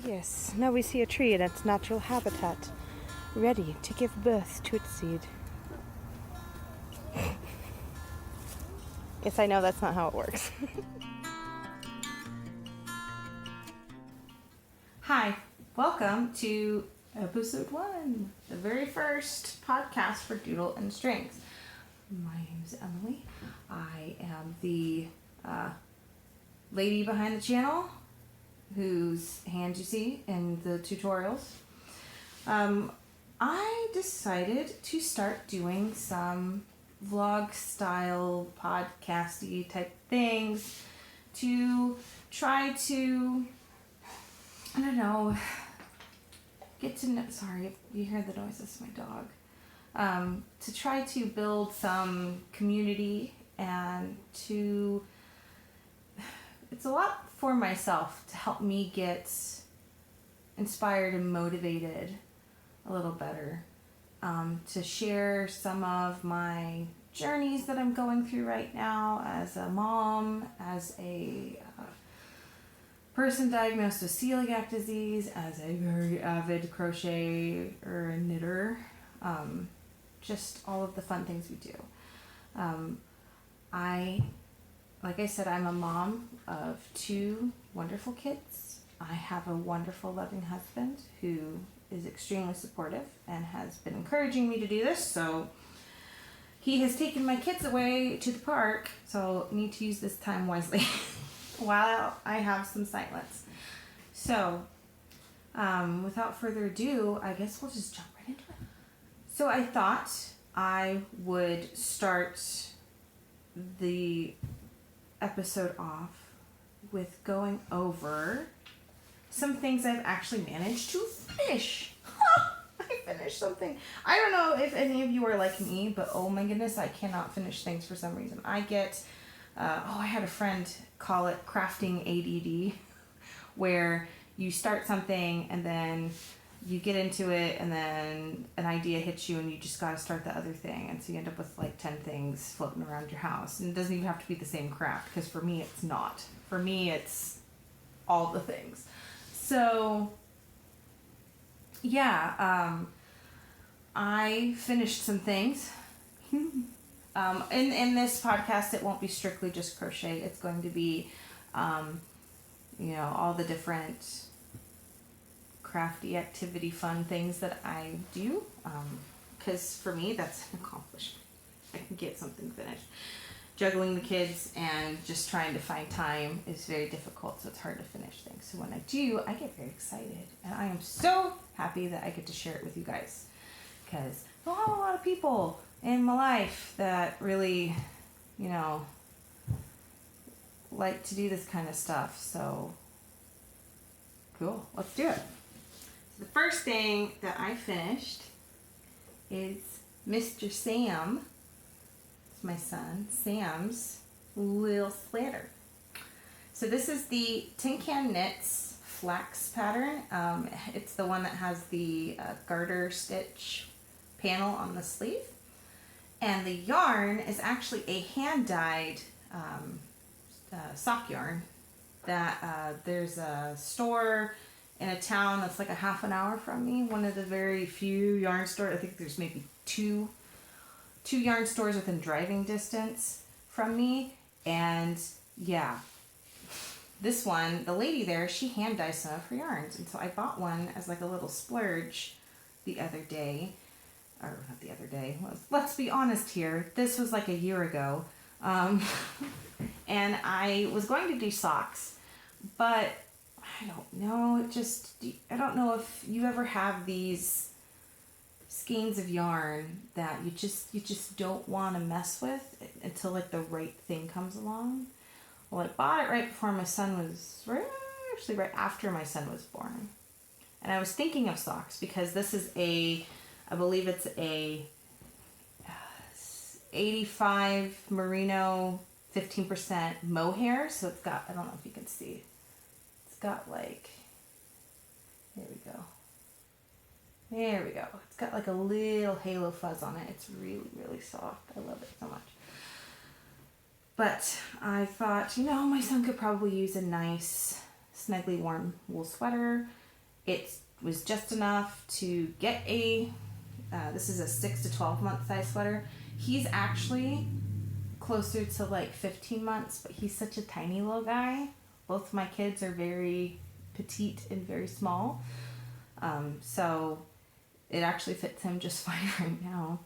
Yes, now we see a tree in its natural habitat, ready to give birth to its seed. Yes, I know that's not how it works. Hi, welcome to episode 1, the very first podcast for Doodle and Strings. My name is Emily. I am the lady behind the channel whose hand you see in the tutorials. I decided to start doing some vlog style podcasty type things to try to, I don't know, get to know, sorry if you hear the noise, that's my dog. To try to build some community and it's a lot for myself to help me get inspired and motivated a little better, to share some of my journeys that I'm going through right now as a mom, as a person diagnosed with celiac disease, as a very avid crocheter and knitter, just all of the fun things we do. Like I said, I'm a mom of 2 wonderful kids. I have a wonderful, loving husband who is extremely supportive and has been encouraging me to do this. So he has taken my kids away to the park, so I need to use this time wisely while I have some silence. So without further ado, I guess we'll just jump right into it. So I thought I would start the episode off with going over some things I've actually managed to finish. I finished something. I don't know if any of you are like me, but oh my goodness, I cannot finish things for some reason. I get, I had a friend call it crafting ADD, where you start something and then you get into it and then an idea hits you and you just got to start the other thing. And so you end up with like 10 things floating around your house. And it doesn't even have to be the same craft, because for me, it's not. For me, it's all the things. So, yeah, I finished some things. In this podcast, it won't be strictly just crochet. It's going to be, all the different crafty activity fun things that I do, because for me that's an accomplishment. I can get something finished. Juggling the kids and just trying to find time is very difficult, so it's hard to finish things. So when I do, I get very excited, and I am so happy that I get to share it with you guys, because I don't have a lot of people in my life that really like to do this kind of stuff. So cool, let's do it. The first thing that I finished is Mr. Sam, it's my son, Sam's little sweater. So this is the Tin Can Knits flax pattern. It's the one that has the garter stitch panel on the sleeve. And the yarn is actually a hand-dyed sock yarn that there's a store in a town that's like a half an hour from me. One of the very few yarn stores. I think there's maybe two yarn stores within driving distance from me. And yeah, this one, the lady there, she hand dyes some of her yarns. And so I bought one as like a little splurge the other day. Or not the other day. Let's be honest here. This was like a year ago. And I was going to do socks, but I don't know, I don't know if you ever have these skeins of yarn that you just don't want to mess with until like the right thing comes along. Well, I bought it right before my son was, actually right after my son was born. And I was thinking of socks because this is I believe it's a 85 merino, 15% mohair. So it's got, I don't know if you can see, it's got like, there we go. It's got like a little halo fuzz on it. It's really, really soft. I love it so much. But I thought, my son could probably use a nice, snugly warm wool sweater. It was just enough to get a, this is a 6 to 12 month size sweater. He's actually closer to like 15 months, but he's such a tiny little guy. Both my kids are very petite and very small. So it actually fits him just fine right now.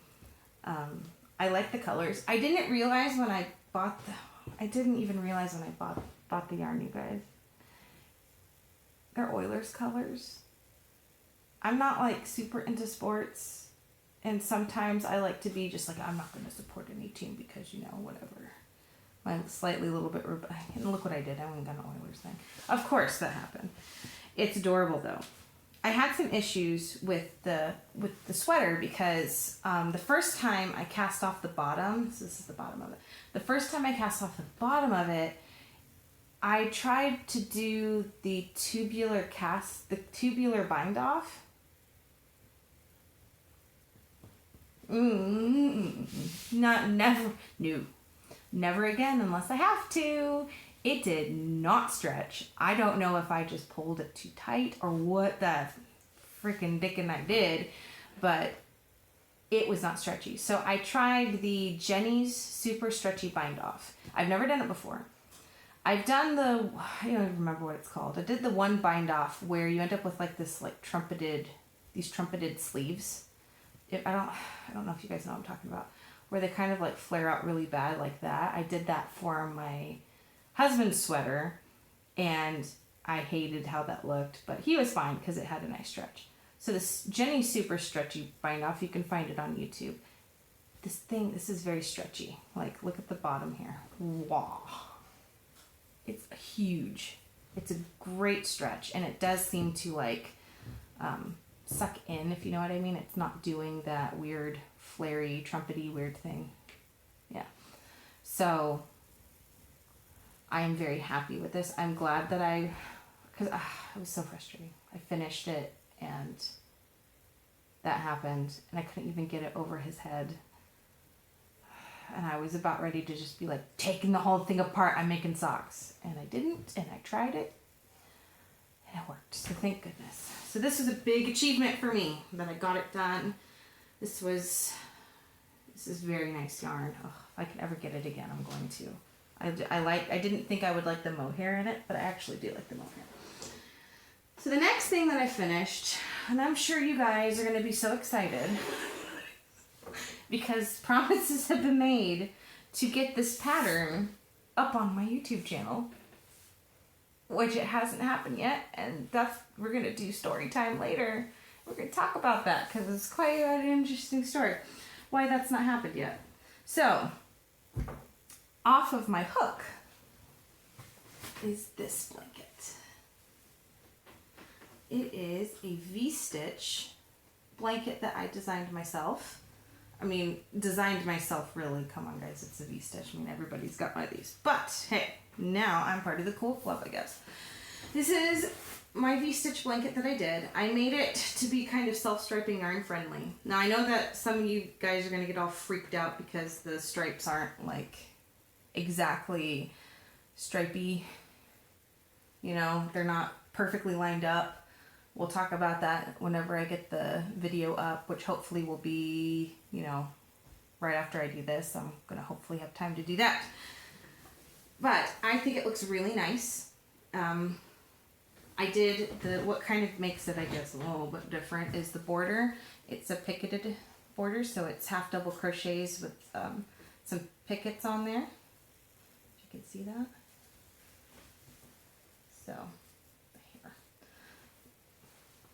I like the colors. I didn't realize when I bought I didn't even realize when I bought the yarn, you guys. They're Oilers colors. I'm not like super into sports, and sometimes I like to be just like, I'm not going to support any team because, you know, whatever. I'm slightly a little bit, and look what I did. I went and got an Oilers thing. Of course that happened. It's adorable though. I had some issues with the sweater because the first time I cast off the bottom, so this is the bottom of it. The first time I cast off the bottom of it, I tried to do the tubular bind off. Never again unless I have to. It did not stretch. I don't know if I just pulled it too tight or what the freaking dickin' I did, but it was not stretchy. So I tried the Jenny's super stretchy bind off. I've never done it before. I've done I don't even remember what it's called. I did the one bind off where you end up with like this like these trumpeted sleeves. I don't know if you guys know what I'm talking about, where they kind of like flare out really bad like that. I did that for my husband's sweater, and I hated how that looked, but he was fine because it had a nice stretch. So this Jenny super stretchy bind off, you can find it on YouTube. This is very stretchy. Like, look at the bottom here. Wow. It's huge. It's a great stretch, and it does seem to like suck in, if you know what I mean. It's not doing that weird flary, trumpety weird thing. Yeah. So I am very happy with this. I'm glad that because it was so frustrating. I finished it and that happened, and I couldn't even get it over his head. And I was about ready to just be like taking the whole thing apart. I'm making socks. And I didn't, and I tried it, and it worked. So thank goodness. So this was a big achievement for me that I got it done. This is very nice yarn. Oh, if I could ever get it again, I'm going to. I didn't think I would like the mohair in it, but I actually do like the mohair. So the next thing that I finished, and I'm sure you guys are going to be so excited because promises have been made to get this pattern up on my YouTube channel, which it hasn't happened yet, and we're going to do story time later. We're going to talk about that because it's quite an interesting story why that's not happened yet. So off of my hook is this blanket. It is a V-stitch blanket that I designed myself. I mean, designed myself, really. Come on, guys, it's a V-stitch. I mean, everybody's got one of these. But, hey, now I'm part of the cool club, I guess. This is my V-stitch blanket that I did. I made it to be kind of self-striping yarn friendly. Now, I know that some of you guys are going to get all freaked out because the stripes aren't, like, exactly stripy. You know, they're not perfectly lined up. We'll talk about that whenever I get the video up, which hopefully will be, you know, right after I do this. I'm going to hopefully have time to do that. But I think it looks really nice. I did what kind of makes it, I guess, a little bit different is the border. It's a picketed border, so it's half double crochets with some pickets on there. If you can see that.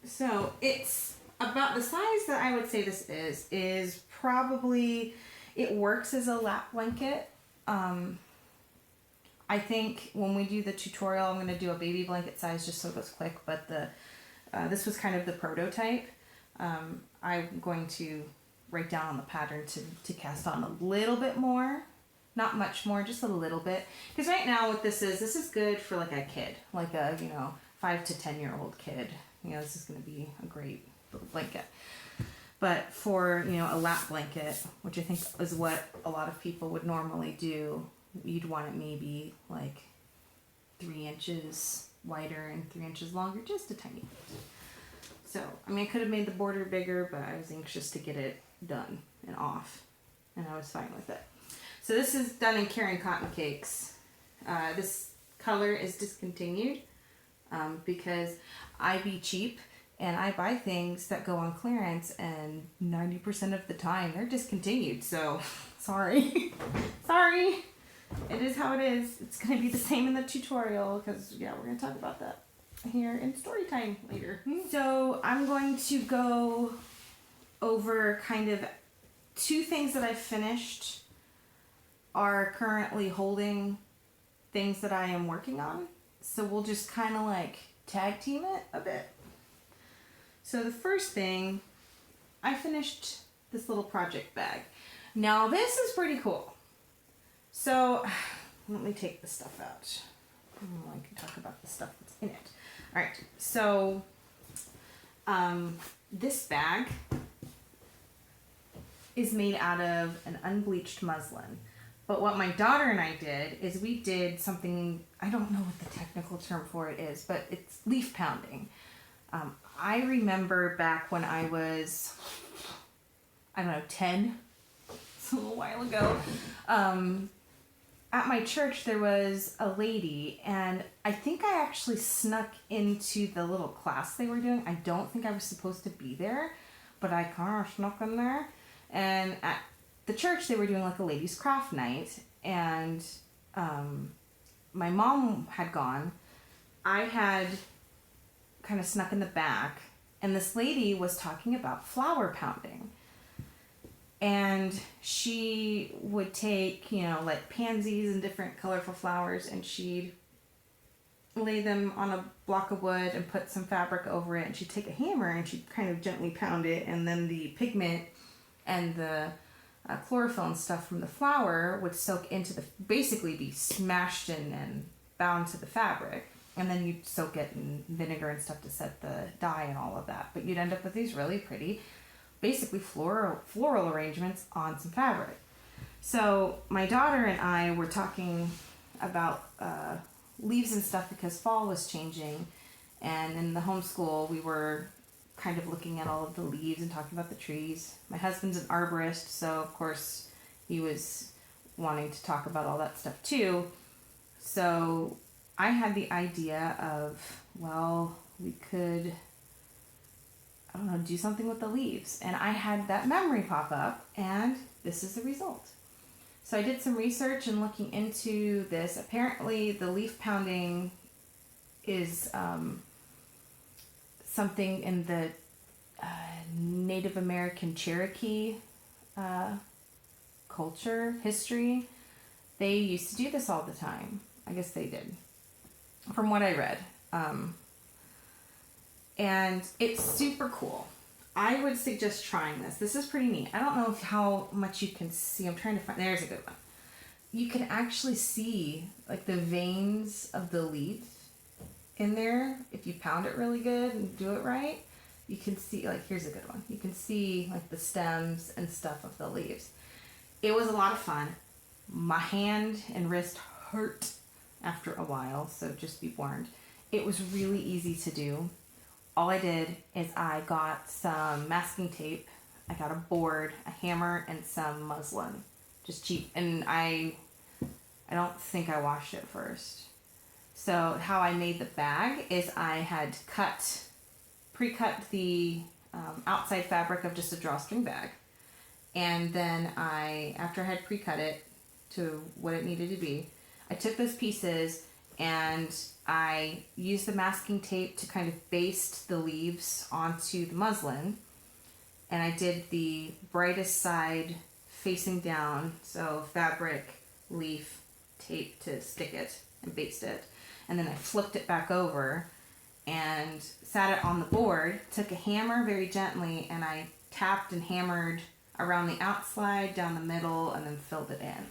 So it's about the size that I would say this is probably, it works as a lap blanket. I think when we do the tutorial, I'm going to do a baby blanket size just so it goes quick, but this was kind of the prototype. I'm going to write down on the pattern to cast on a little bit more, not much more, just a little bit. Because right now what this is good for like a kid, like a, 5 to 10 year old kid. This is going to be a great little blanket. But for, a lap blanket, which I think is what a lot of people would normally do, you'd want it maybe like 3 inches wider and 3 inches longer, just a tiny bit. So, I mean, I could have made the border bigger, but I was anxious to get it done and off, and I was fine with it. So this is done in Caring Cotton Cakes. This color is discontinued because I be cheap and I buy things that go on clearance, and 90% of the time they're discontinued. So, sorry. Sorry. It is how it is. It's going to be the same in the tutorial because, yeah, we're going to talk about that here in story time later. So, I'm going to go over kind of 2 things that I've finished are currently holding things that I am working on. So, we'll just kind of like tag team it a bit. So the first thing, I finished this little project bag. Now this is pretty cool. So let me take the stuff out. I can talk about the stuff that's in it. All right, so this bag is made out of an unbleached muslin. But what my daughter and I did is we did something, I don't know what the technical term for it is, but it's leaf pounding. I remember back when I was, 10, it's a little while ago, at my church there was a lady, and I think I actually snuck into the little class they were doing. I don't think I was supposed to be there, but I kind of snuck in there. And at the church they were doing like a ladies' craft night, and my mom had gone. I had kind of snuck in the back, and this lady was talking about flower pounding, and she would take, like pansies and different colorful flowers, and she'd lay them on a block of wood and put some fabric over it, and she'd take a hammer and she'd kind of gently pound it, and then the pigment and the chlorophyll and stuff from the flower would soak into basically be smashed in and bound to the fabric. And then you'd soak it in vinegar and stuff to set the dye and all of that. But you'd end up with these really pretty, basically floral arrangements on some fabric. So my daughter and I were talking about leaves and stuff because fall was changing. And in the homeschool, we were kind of looking at all of the leaves and talking about the trees. My husband's an arborist, so of course he was wanting to talk about all that stuff too. So I had the idea of, well, we could, do something with the leaves. And I had that memory pop up, and this is the result. So I did some research and looking into this. Apparently the leaf pounding is something in the Native American Cherokee culture, history. They used to do this all the time. I guess they did, from what I read. And it's super cool. I would suggest trying this. This is pretty neat. I don't know how much you can see. I'm trying to find, there's a good one. You can actually see like the veins of the leaf in there. If you pound it really good and do it right, you can see, like, here's a good one. You can see like the stems and stuff of the leaves. It was a lot of fun. My hand and wrist hurt after a while, so just be warned. It was really easy to do. All I did is I got some masking tape, I got a board, a hammer, and some muslin. Just cheap. And I don't think I washed it first. So how I made the bag is I had pre-cut the outside fabric of just a drawstring bag. And then after I had pre-cut it to what it needed to be, I took those pieces and I used the masking tape to kind of baste the leaves onto the muslin. And I did the brightest side facing down, so fabric, leaf, tape to stick it and baste it. And then I flipped it back over and sat it on the board, took a hammer very gently, and I tapped and hammered around the outside, down the middle, and then filled it in.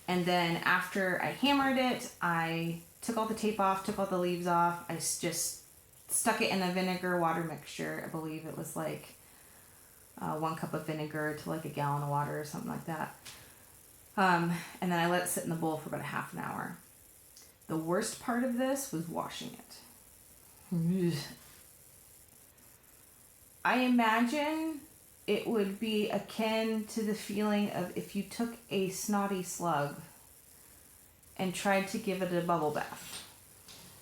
And then after I hammered it, I took all the tape off, took all the leaves off. I just stuck it in a vinegar water mixture. I believe it was like 1 cup of vinegar to like a gallon of water or something like that. And then I let it sit in the bowl for about a half an hour. The worst part of this was washing it. I imagine it would be akin to the feeling of if you took a snotty slug and tried to give it a bubble bath.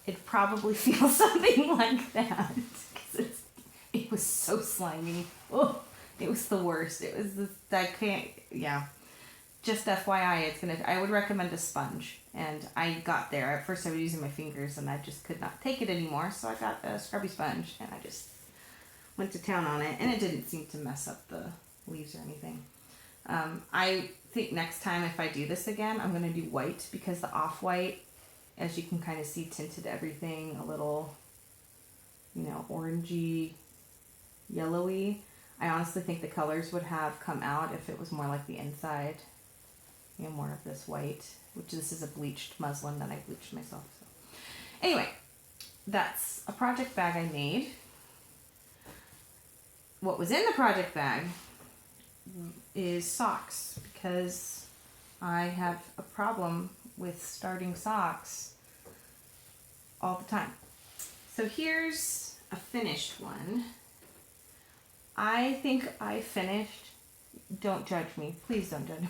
It'd probably feel something like that. Because it was so slimy. Oh, it was the worst. It was this, I can't, yeah. Just FYI, I would recommend a sponge. And I got there. At first I was using my fingers and I just could not take it anymore. So I got a scrubby sponge and I just went to town on it. And it didn't seem to mess up the leaves or anything. I think next time if I do this again, I'm going to do white because the off-white, as you can kind of see, tinted everything a little, orangey, yellowy. I honestly think the colors would have come out if it was more like the inside. More of this white, which this is a bleached muslin that I bleached myself. So anyway, that's a project bag I made. What was in the project bag is socks, because I have a problem with starting socks all the time. So here's a finished one. I think I finished, don't judge me, please don't judge me.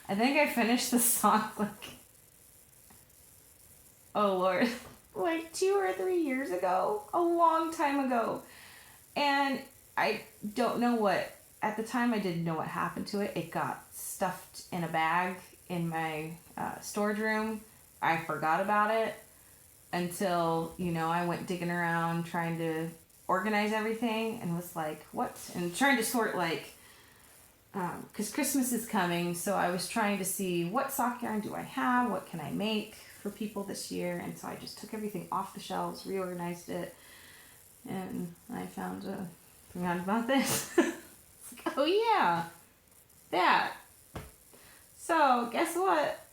I think I finished the sock oh Lord, 2 or 3 years ago, a long time ago. And I don't know what, at the time I didn't know what happened to it. It got stuffed in a bag in my storage room. I forgot about it until, I went digging around trying to organize everything and was like, what? And trying to sort because Christmas is coming, so I was trying to see what sock yarn do I have, what can I make for people this year, and so I just took everything off the shelves, reorganized it, and I found about this. It's like, oh yeah, that. So guess what?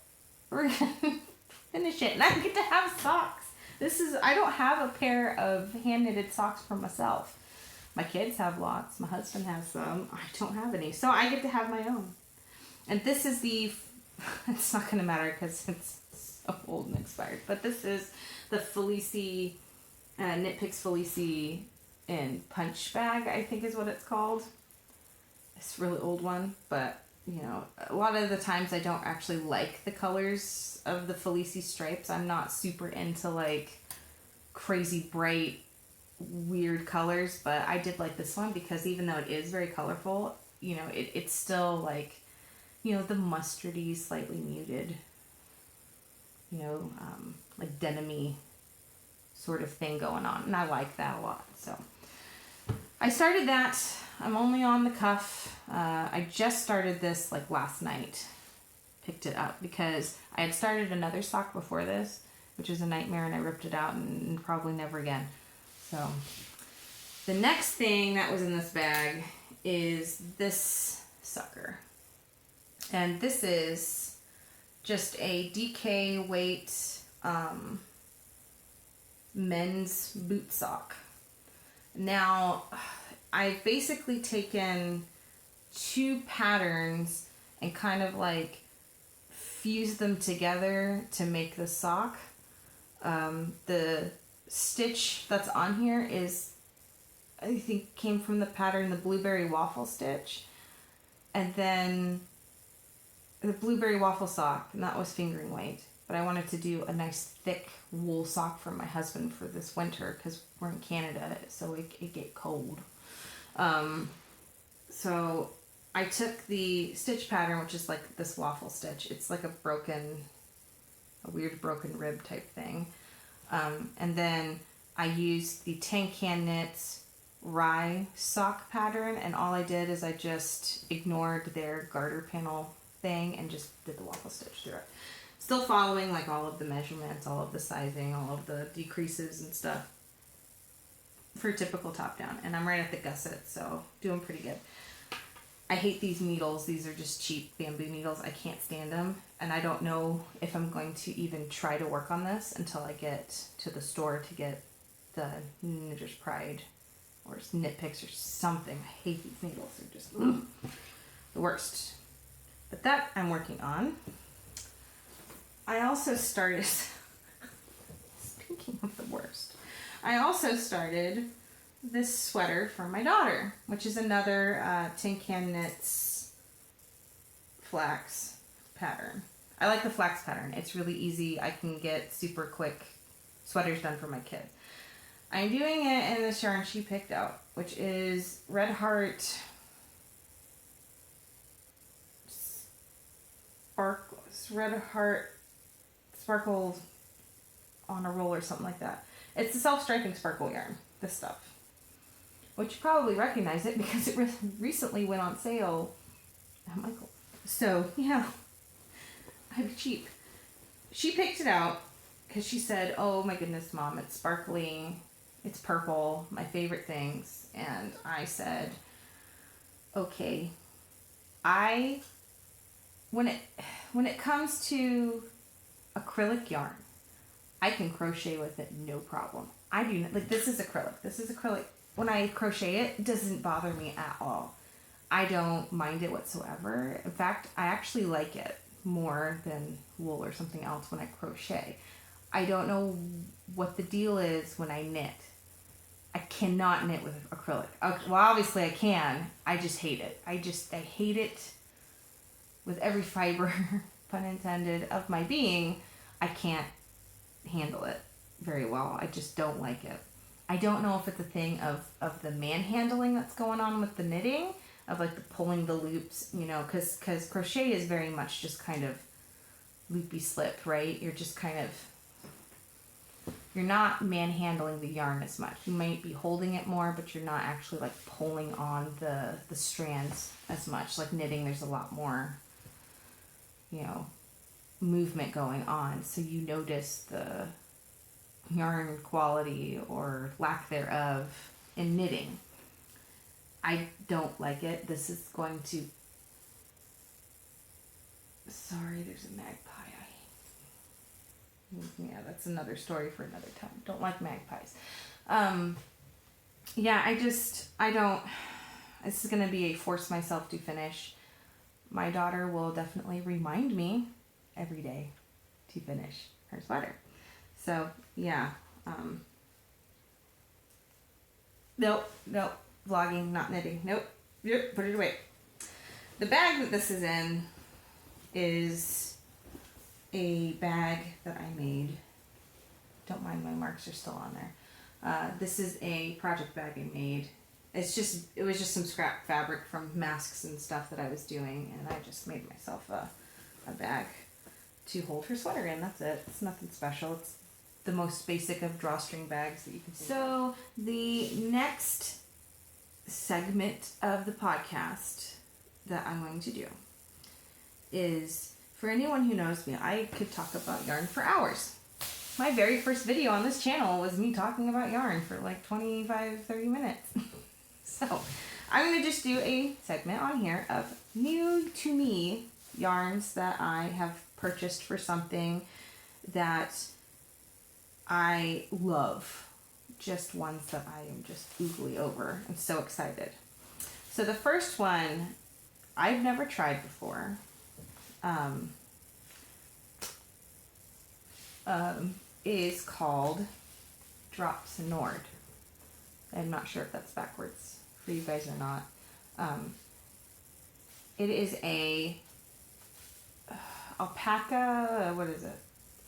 We're gonna finish it, and I get to have socks. I don't have a pair of hand knitted socks for myself. My kids have lots. My husband has some. I don't have any. So I get to have my own. And this is it's not going to matter because it's so old and expired. But this is the Felici, Knit Picks Felici in Punch Bag, I think is what it's called. It's a really old one. But, a lot of the times I don't actually like the colors of the Felici stripes. I'm not super into crazy bright, weird colors, but I did like this one because even though it is very colorful, it's still the mustardy, slightly muted, denim-y sort of thing going on, and I like that a lot. So I started that. I'm only on the cuff. I just started this last night. Picked it up because I had started another sock before this, which was a nightmare, and I ripped it out and probably never again. So the next thing that was in this bag is this sucker. And this is just a DK weight men's boot sock. Now, I've basically taken 2 patterns and kind of fused them together to make the sock. The stitch that's on here is, I think, came from the pattern the blueberry waffle stitch, and then the blueberry waffle sock, and that was fingering weight, but I wanted to do a nice thick wool sock for my husband for this winter because we're in Canada, so it get cold. So I took the stitch pattern, which is this waffle stitch. It's a weird broken rib type thing. And then I used the Tin Can Knit rye sock pattern, and all I did is I just ignored their garter panel thing and just did the waffle stitch through it. Still following all of the measurements, all of the sizing, all of the decreases and stuff for typical top down. And I'm right at the gusset, so doing pretty good. I hate these needles. These are just cheap bamboo needles. I can't stand them. And I don't know if I'm going to even try to work on this until I get to the store to get the Knitter's Pride or Knit Picks or something. I hate these needles. They're just the worst. But that I'm working on. I also started, speaking of the worst, I also started this sweater for my daughter, which is another Tin Can Knits flax pattern. I like the flax pattern. It's really easy. I can get super quick sweaters done for my kid. I'm doing it in this yarn she picked out, which is Red Heart Sparkle on a Roll or something like that. It's the self-striping sparkle yarn, this stuff. Which you probably recognize it because it recently went on sale at Michael's. So, yeah, I'm cheap. She picked it out because she said, oh my goodness, Mom, it's sparkling, it's purple, my favorite things. And I said, okay, when it comes to acrylic yarn, I can crochet with it no problem. I do not, like, this is acrylic. When I crochet it doesn't bother me at all. I don't mind it whatsoever. In fact, I actually like it more than wool or something else when I crochet. I don't know what the deal is when I knit. I cannot knit with acrylic. Well, obviously I can. I just hate it. I hate it with every fiber, pun intended, of my being. I can't handle it very well. I just don't like it. I don't know if it's a thing of the manhandling that's going on with the knitting, of like the pulling the loops, you know, because crochet is very much just kind of loopy slip, right? You're just kind of, you're not manhandling the yarn as much. You might be holding it more, but you're not actually like pulling on the strands as much. Like knitting, there's a lot more, you know, movement going on. So you notice the yarn quality or lack thereof in knitting. I don't like it. This is going to, sorry, there's a magpie. Yeah, that's another story for another time. Don't like magpies. Yeah, I don't, this is going to be a force myself to finish. My daughter will definitely remind me every day to finish her sweater. So, yeah. Nope, vlogging, not knitting. Nope, put it away. The bag that this is in is a bag that I made. Don't mind my marks are still on there. This is a project bag I made. It was just some scrap fabric from masks and stuff that I was doing, and I just made myself a bag to hold her sweater in. That's it. It's nothing special. It's the most basic of drawstring bags that you can see. So the next segment of the podcast that I'm going to do is, for anyone who knows me, I could talk about yarn for hours. My very first video on this channel was me talking about yarn for like 25, 30 minutes. So I'm going to just do a segment on here of new to me yarns that I have purchased for something that I love. Just ones that I am just oogly over. I'm so excited. So the first one I've never tried before. Is called Drops Nord. I'm not sure if that's backwards for you guys or not. It is a alpaca, what is it?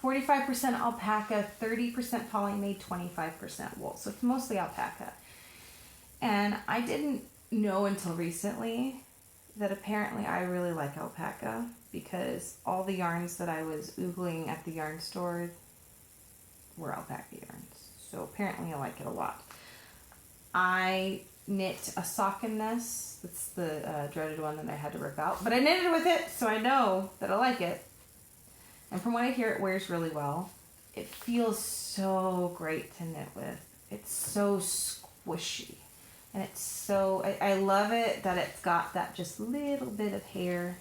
45% alpaca, 30% polymade, 25% wool. So it's mostly alpaca. And I didn't know until recently that apparently I really like alpaca, because all the yarns that I was oogling at the yarn store were alpaca yarns. So apparently I like it a lot. I knit a sock in this. That's the dreaded one that I had to rip out. But I knitted with it, so I know that I like it. And from what I hear, it wears really well. It feels so great to knit with. It's so squishy. And it's so, I love it that it's got that just little bit of hair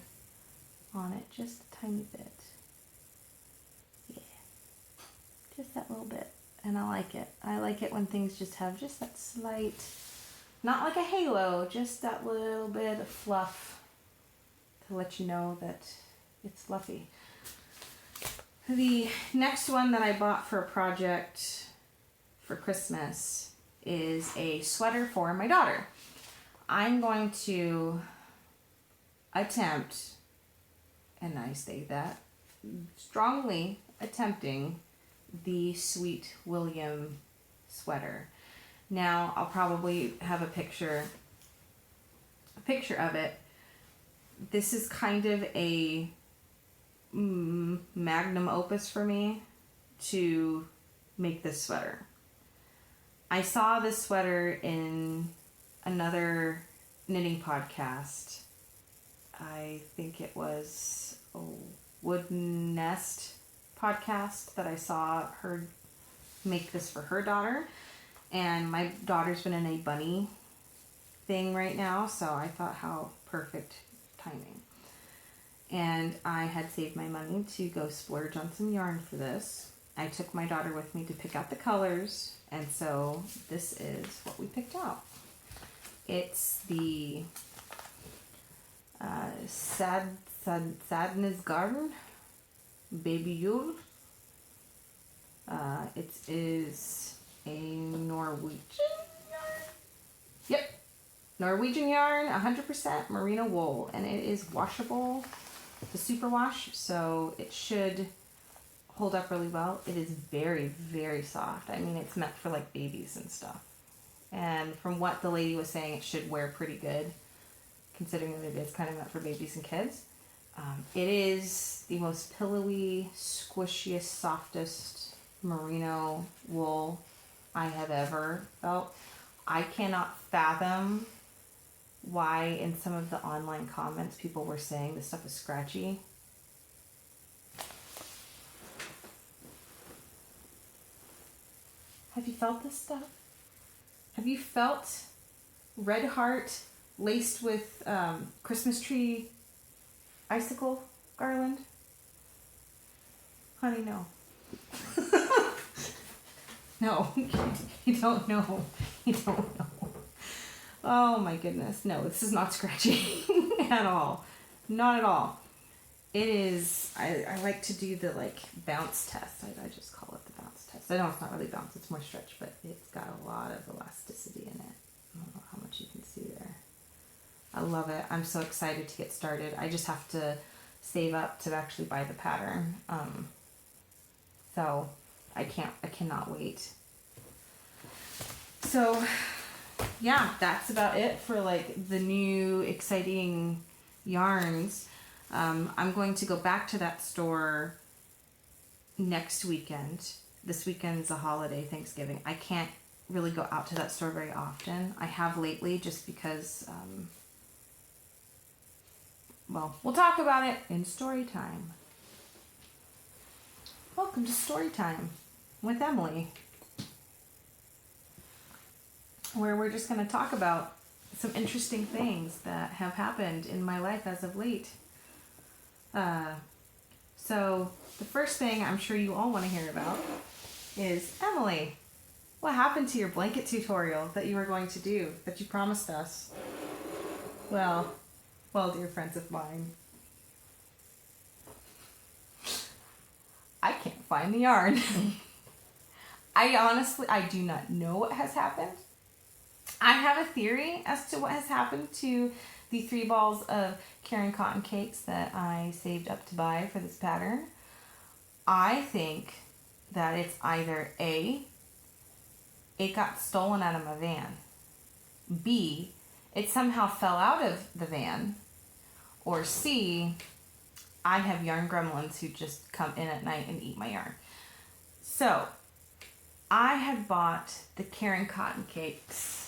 on it. Just a tiny bit. Yeah. Just that little bit. And I like it. I like it when things just have just that slight, not like a halo, just that little bit of fluff to let you know that it's fluffy. The next one that I bought for a project for Christmas is a sweater for my daughter. I'm going to attempt, and I say that strongly, attempting the Sweet William sweater. Now I'll probably have a picture of it. This is kind of a magnum opus for me to make this sweater. I saw this sweater in another knitting podcast. I think it was a Wood Nest podcast that I saw her make this for her daughter. And my daughter's been in a bunny thing right now, so I thought how perfect timing. And I had saved my money to go splurge on some yarn for this. I took my daughter with me to pick out the colors, and so this is what we picked out. It's the Sadness Garden Baby Yule. It is a Norwegian yarn. Yep, Norwegian yarn, 100% merino wool, and it is washable, the superwash, so it should hold up really well. It is very, very soft. I mean, it's meant for like babies and stuff. And from what the lady was saying, it should wear pretty good, considering that it is kind of meant for babies and kids. It is the most pillowy, squishiest, softest merino wool I have ever felt. I cannot fathom why in some of the online comments people were saying this stuff is scratchy. Have you felt this stuff? Have you felt red heart laced with Christmas tree icicle garland? Honey, no. No, you don't know. You don't know. Oh my goodness. No, this is not scratchy at all. Not at all. It is, I like to do the like bounce test. I just call it the bounce test. I know it's not really bounce, it's more stretch, but it's got a lot of elasticity in it. I don't know how much you can see there. I love it. I'm so excited to get started. I just have to save up to actually buy the pattern. So I cannot wait. So yeah, that's about it for like the new exciting yarns. I'm going to go back to that store next weekend. This weekend's a holiday, Thanksgiving. I can't really go out to that store very often. I have lately just because, well, we'll talk about it in story time. Welcome to story time with Emily, where we're just going to talk about some interesting things that have happened in my life as of late. So the first thing I'm sure you all want to hear about is, Emily, what happened to your blanket tutorial that you were going to do, that you promised us? Well, dear friends of mine, I can't find the yarn. I do not know what has happened. I have a theory as to what has happened to the 3 balls of Caring Cotton cakes that I saved up to buy for this pattern. I think that it's either A, it got stolen out of my van, B, it somehow fell out of the van, or C, I have yarn gremlins who just come in at night and eat my yarn. So I had bought the Caring Cotton cakes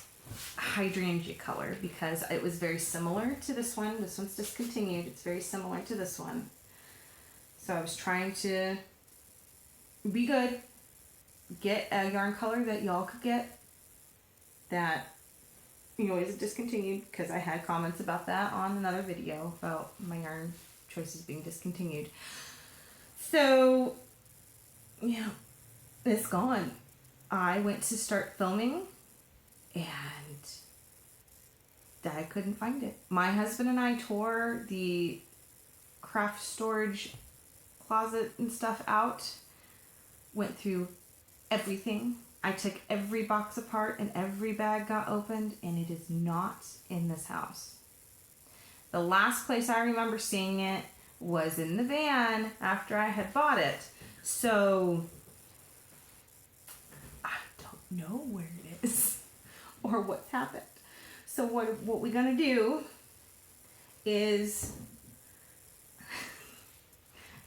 hydrangea color because it was very similar to this one. This one's discontinued. It's very similar to this one. So I was trying to be good, get a yarn color that y'all could get that is discontinued, because I had comments about that on another video about my yarn choices being discontinued. So yeah, it's gone. I went to start filming and I couldn't find it. My husband and I tore the craft storage closet and stuff out, went through everything, I took every box apart and every bag got opened, and it is not in this house. The last place I remember seeing it was in the van after I had bought it. So I don't know where it is or what's happened. So what we're gonna do is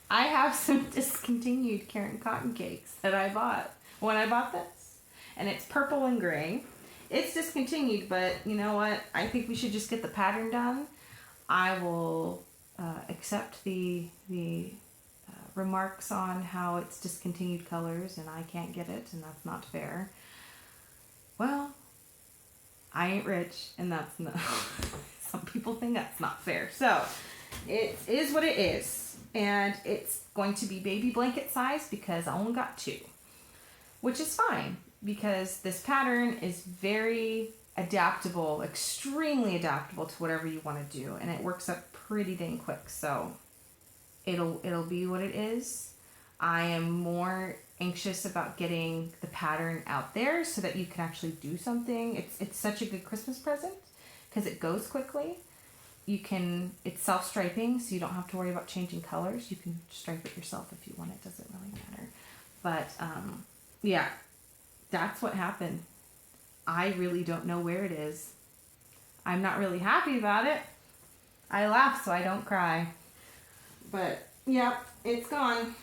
I have some discontinued carrot and cotton cakes that I bought when I bought this. And it's purple and gray. It's discontinued, but you know what? I think we should just get the pattern done. I will accept the remarks on how it's discontinued colors and I can't get it, and that's not fair. Well, I ain't rich, and that's not. Some people think that's not fair. So it is what it is, and it's going to be baby blanket size because I only got 2, which is fine because this pattern is very adaptable, extremely adaptable to whatever you want to do, and it works up pretty dang quick. So it'll be what it is. I am more anxious about getting the pattern out there so that you can actually do something. It's such a good Christmas present because it goes quickly. It's self-striping, so you don't have to worry about changing colors. You can stripe it yourself if you want. It doesn't really matter. But yeah, that's what happened. I really don't know where it is. I'm not really happy about it. I laugh so I don't cry. But yeah, it's gone.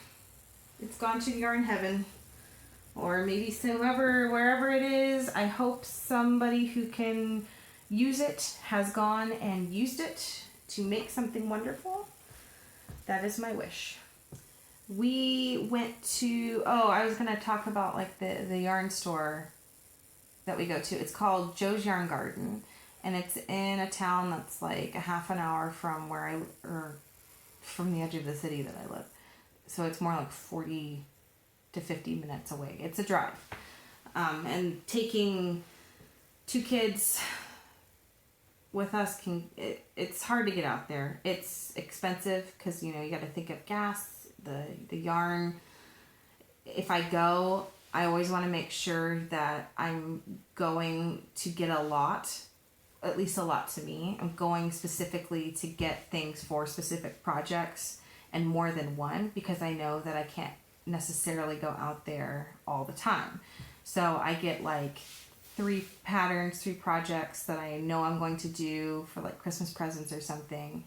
It's gone to yarn heaven. Or maybe wherever it is. I hope somebody who can use it has gone and used it to make something wonderful. That is my wish. We went to, I was going to talk about like the yarn store that we go to. It's called Joe's Yarn Garden, and it's in a town that's like a half an hour from from the edge of the city that I live. So it's more like 40 to 50 minutes away. It's a drive. And taking 2 kids with us it's hard to get out there. It's expensive because you got to think of gas, the yarn. If I go, I always want to make sure that I'm going to get a lot, at least a lot to me. I'm going specifically to get things for specific projects and more than one because I know that I can't necessarily go out there all the time. So I get like 3 patterns, 3 projects that I know I'm going to do for like Christmas presents or something,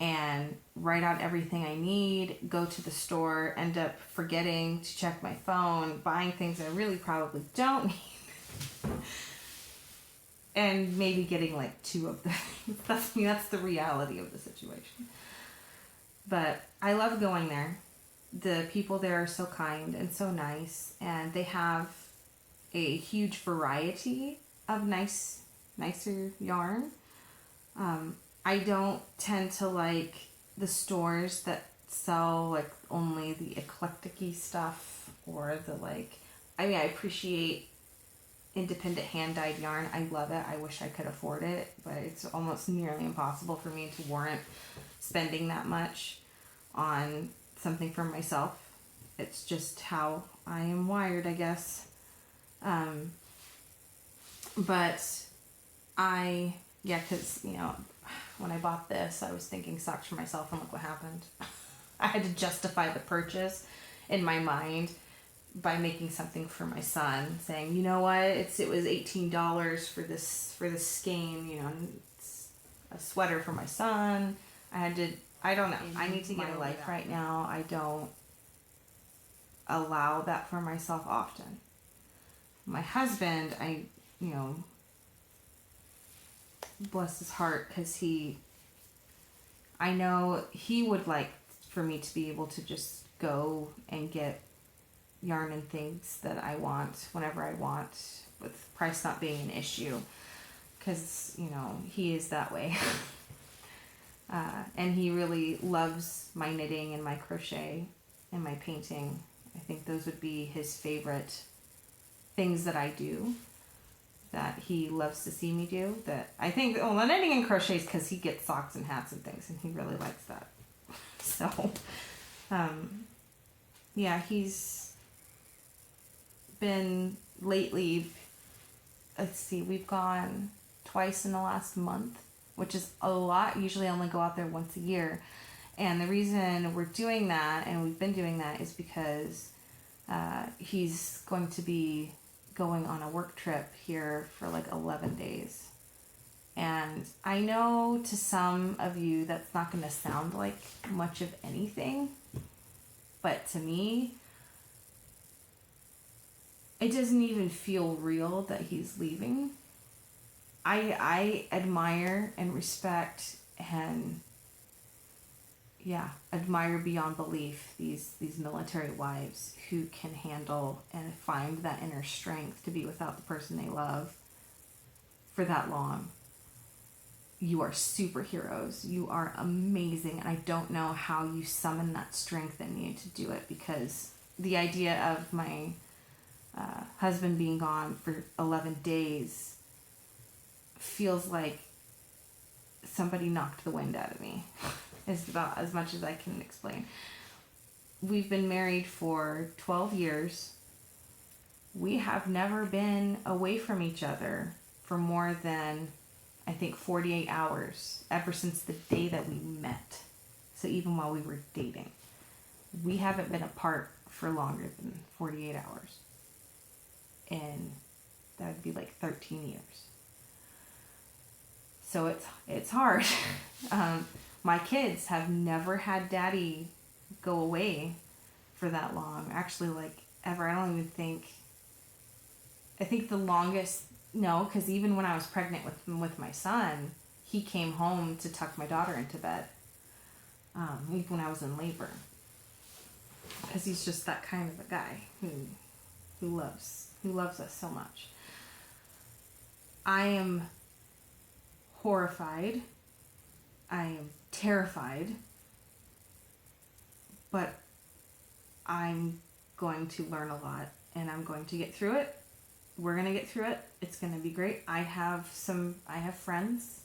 and write out everything I need, go to the store, end up forgetting to check my phone, buying things I really probably don't need, and maybe getting like 2 of them. That's the reality of the situation. But I love going there. The people there are so kind and so nice, and they have a huge variety of nicer yarn. I don't tend to like the stores that sell like only the eclectic-y stuff or the I appreciate independent hand-dyed yarn. I love it. I wish I could afford it, but it's almost nearly impossible for me to warrant spending that much on something for myself. It's just how I am wired, I guess. But because, when I bought this, I was thinking socks for myself, and look what happened. I had to justify the purchase in my mind by making something for my son, saying, you know what, it was $18 for this skein, it's a sweater for my son. I don't know. I need to get a life right now. I don't allow that for myself often. My husband, bless his heart, because I know he would like for me to be able to just go and get yarn and things that I want whenever I want, with price not being an issue, because he is that way. And he really loves my knitting and my crochet and my painting. I think those would be his favorite things that I do, that he loves to see me do. That I think, the knitting and crochet is because he gets socks and hats and things, and he really likes that. So, he's been lately, let's see, we've gone twice in the last month, which is a lot. Usually I only go out there once a year. And the reason we're doing that, and we've been doing that, is because he's going to be going on a work trip here for like 11 days. And I know to some of you that's not going to sound like much of anything, but to me, it doesn't even feel real that he's leaving. I admire and respect and admire beyond belief these military wives who can handle and find that inner strength to be without the person they love for that long. You are superheroes. You are amazing, and I don't know how you summon that strength in you to do it, because the idea of my husband being gone for 11 days feels like somebody knocked the wind out of me. Is about as much as I can explain. We've been married for 12 years. We have never been away from each other for more than, I think, 48 hours ever since the day that we met. So even while we were dating, we haven't been apart for longer than 48 hours. And that would be like 13 years. So it's hard. My kids have never had daddy go away for that long. Actually, like, ever. I don't even think... I think the longest... No, because even when I was pregnant with my son, he came home to tuck my daughter into bed. Even when I was in labor. Because he's just that kind of a guy who loves us so much. I am horrified. I am terrified, but I'm going to learn a lot, and I'm going to get through it. We're going to get through it. It's going to be great. I have friends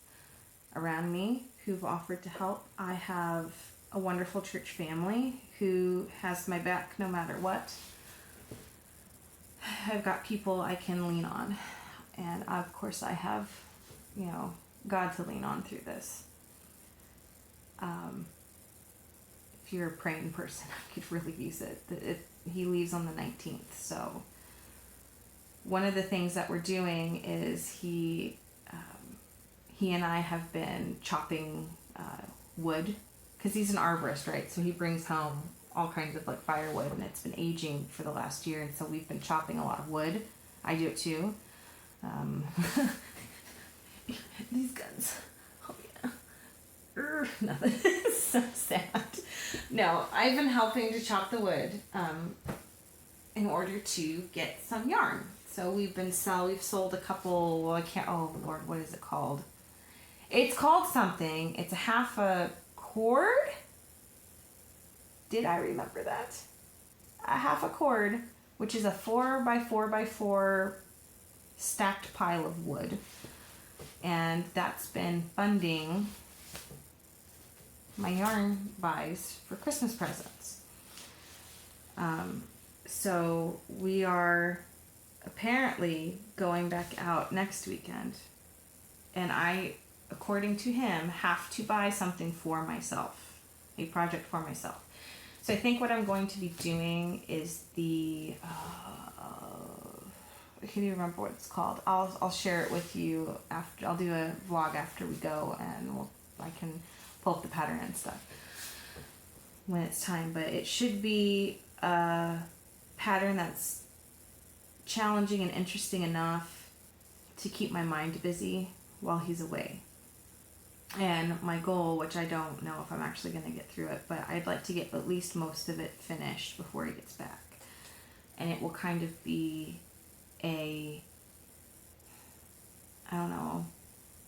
around me who've offered to help. I have a wonderful church family who has my back no matter what. I've got people I can lean on, and of course I have, God to lean on through this. If you're a praying person, I could really use it. He leaves on the 19th, so one of the things that we're doing is he and I have been chopping wood, because he's an arborist, right? So he brings home all kinds of like firewood, and it's been aging for the last year, and so we've been chopping a lot of wood. I do it too. These guns. Nothing. It's so sad. No, I've been helping to chop the wood in order to get some yarn. So we've sold a couple, oh Lord, what is it called? It's called something. It's a half a cord. Did I remember that? A half a cord, which is a 4x4x4 stacked pile of wood. And that's been funding my yarn buys for Christmas presents. So we are apparently going back out next weekend, and I, according to him, have to buy something for myself, a project for myself. So I think what I'm going to be doing is I can't even remember what it's called. I'll share it with you after. I'll do a vlog after we go, and I can pull up the pattern and stuff when it's time. But it should be a pattern that's challenging and interesting enough to keep my mind busy while he's away. And my goal, which I don't know if I'm actually going to get through it, but I'd like to get at least most of it finished before he gets back. And it will kind of be a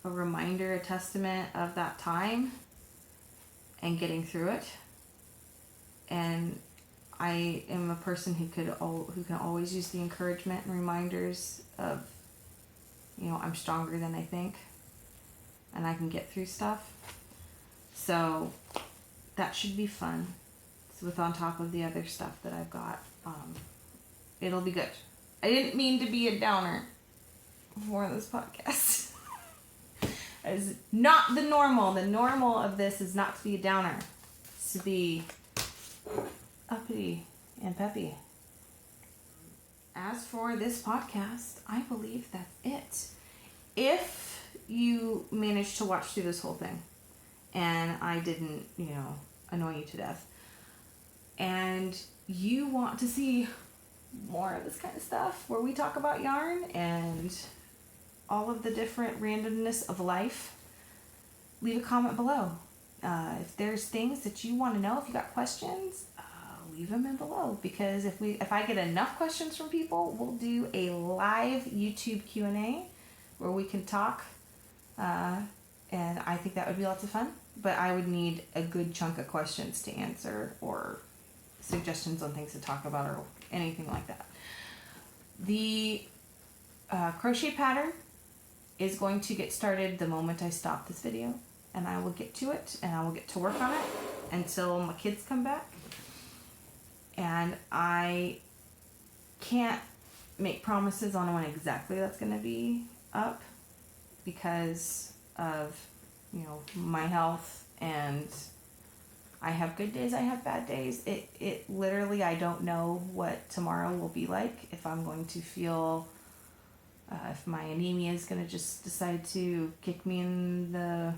reminder, a testament of that time and getting through it. And I am a person who can always use the encouragement and reminders of, I'm stronger than I think, and I can get through stuff. So that should be fun. So on top of the other stuff that I've got, it'll be good. I didn't mean to be a downer for this podcast. It's not the normal. The normal of this is not to be a downer. It's to be uppity and peppy. As for this podcast, I believe that's it. If you managed to watch through this whole thing and I didn't, annoy you to death, and you want to see more of this kind of stuff where we talk about yarn and all of the different randomness of life, leave a comment below. If there's things that you want to know, if you got questions, leave them in below, because if I get enough questions from people, we'll do a live YouTube Q&A where we can talk, and I think that would be lots of fun, but I would need a good chunk of questions to answer, or suggestions on things to talk about, or anything like that. The crochet pattern is going to get started the moment I stop this video, and I will get to it, and I will get to work on it until my kids come back. And I can't make promises on when exactly that's going to be up, because of, my health, and I have good days, I have bad days. It literally, I don't know what tomorrow will be like, if I'm going to feel, if my anemia is going to just decide to kick me in the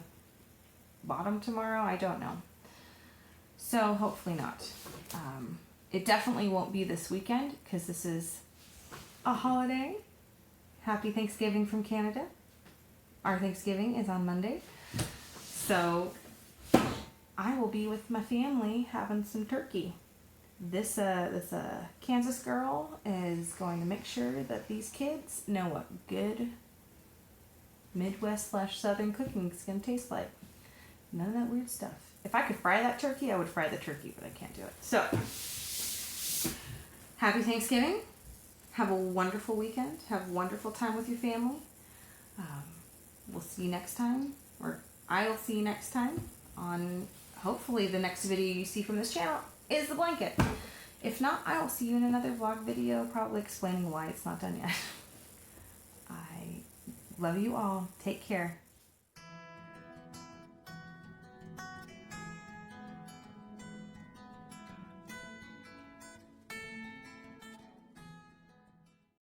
bottom tomorrow, I don't know. So hopefully not. It definitely won't be this weekend, because this is a holiday. Happy Thanksgiving from Canada. Our Thanksgiving is on Monday. So I will be with my family having some turkey. This Kansas girl is going to make sure that these kids know what good Midwest/Southern cooking is going to taste like. None of that weird stuff. If I could fry that turkey, I would fry the turkey, but I can't do it. So, happy Thanksgiving. Have a wonderful weekend. Have a wonderful time with your family. We'll see you next time, or I will see you next time on, hopefully the next video you see from this channel is the blanket. If not, I will see you in another vlog video, probably explaining why it's not done yet. I love you all. Take care.